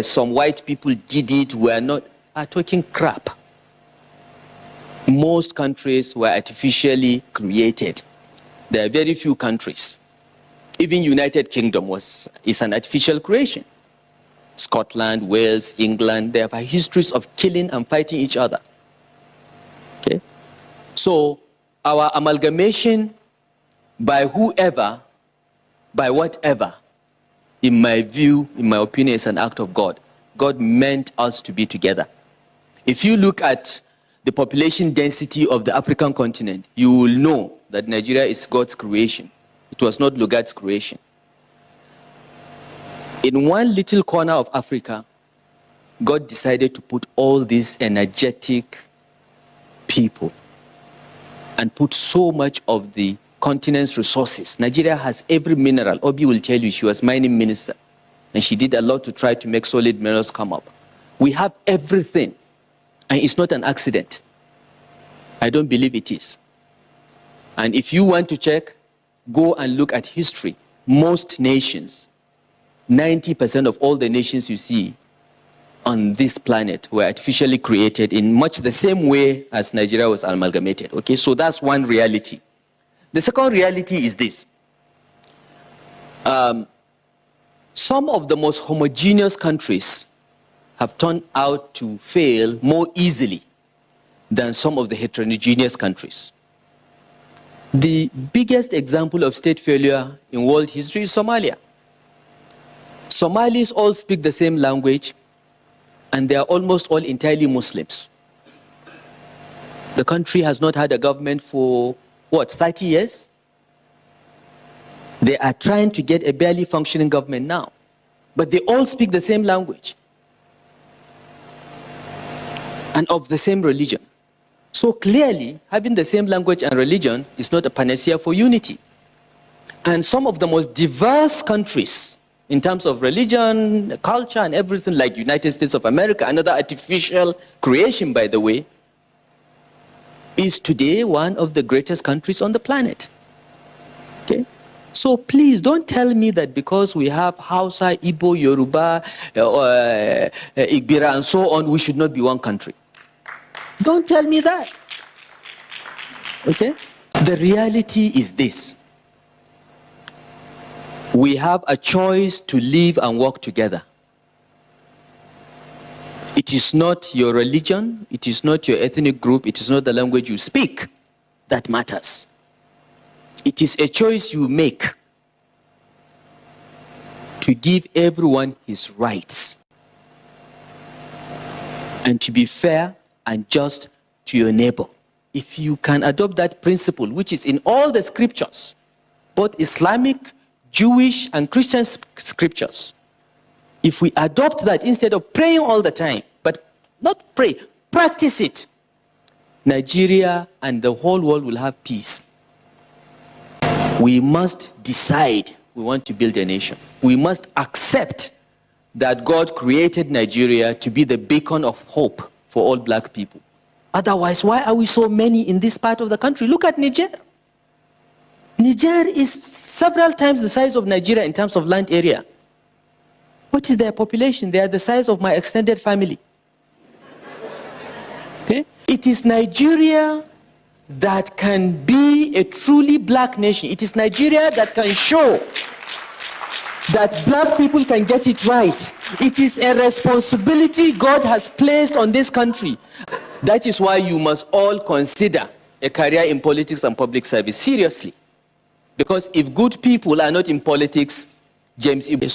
some white people did it, are talking crap. Most countries were artificially created. There are very few countries. Even United Kingdom is an artificial creation. Scotland, Wales, England, they have histories of killing and fighting each other. Okay? So our amalgamation by whoever, by whatever, in my view, in my opinion, is an act of God. God meant us to be together. If you look at the population density of the African continent, you will know that Nigeria is God's creation. It was not Lugard's creation. In one little corner of Africa, God decided to put all these energetic people and put so much of the continent's resources. Nigeria has every mineral. Obi will tell you she was mining minister, and she did a lot to try to make solid minerals come up. We have everything, and it's not an accident. I don't believe it is. And if you want to check, go and look at history. Most nations, 90% of all the nations you see on this planet were artificially created in much the same way as Nigeria was amalgamated. Okay, so that's one reality. The second reality is this. Some of the most homogeneous countries have turned out to fail more easily than some of the heterogeneous countries. The biggest example of state failure in world history is Somalia. Somalis all speak the same language, and they are almost all entirely Muslims. The country has not had a government for, what, 30 years? They are trying to get a barely functioning government now, but they all speak the same language and of the same religion. So clearly, having the same language and religion is not a panacea for unity. And some of the most diverse countries in terms of religion, culture, and everything, like United States of America, another artificial creation, by the way, is today one of the greatest countries on the planet. Okay? So please don't tell me that because we have Hausa, Igbo, Yoruba, Igbira, and so on, we should not be one country. Don't tell me that. Okay? The reality is this. We have a choice to live and work together. It is not your religion, it is not your ethnic group, it is not the language you speak that matters. It is a choice you make to give everyone his rights and to be fair and just to your neighbor. If you can adopt that principle, which is in all the scriptures, both Islamic, Jewish, and Christian scriptures, if we adopt that instead of praying all the time, but not pray, practice it, Nigeria and the whole world will have peace. We must decide we want to build a nation. We must accept that God created Nigeria to be the beacon of hope for all black people. Otherwise, why are we so many in this part of the country? Look at Niger. Niger is several times the size of Nigeria in terms of land area. What is their population? They are the size of my extended family. Okay? It is Nigeria that can be a truly black nation. It is Nigeria that can show that black people can get it right. It is a responsibility God has placed on this country. That is why you must all consider a career in politics and public service seriously. Because if good people are not in politics, James